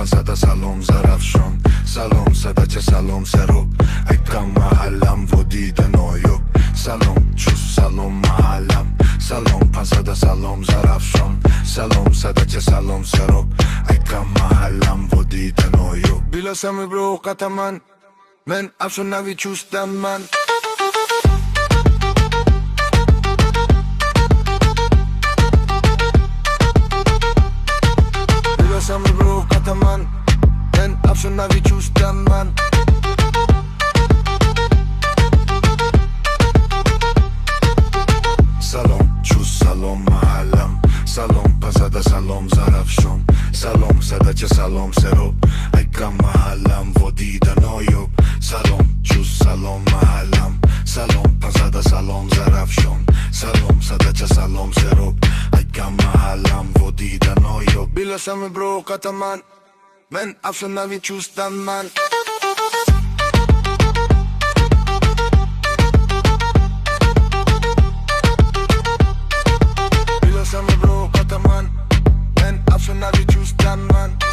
صد سلام زرفشان، سلام صدچه سلام سرب اکم محلم و دید نایب. سلام چوس سلام محلم، سلام پسد سلام زرفشان، سلام صدچه سلام سرب اکم محلم و دید نایب. بیلاسم برو قطمان من افشون نوی چوستم من. بیلاسم برو قطمان من افشون نوی چوستم من. سلام چوس سلام محلم، سلام پسد سلام زرفشان، سلام صدچه سلام سرب اکم محلم و دید نایب. سلام چوس سلام محلم، سلام پسد سلام زرفشان، سلام صدچه سلام سرب اکم محلم و دید نایب. بیلاسم برو قطمان من افشون نوی چوستم من. بیلاسم برو قطمان من افشون نوی چوستم من.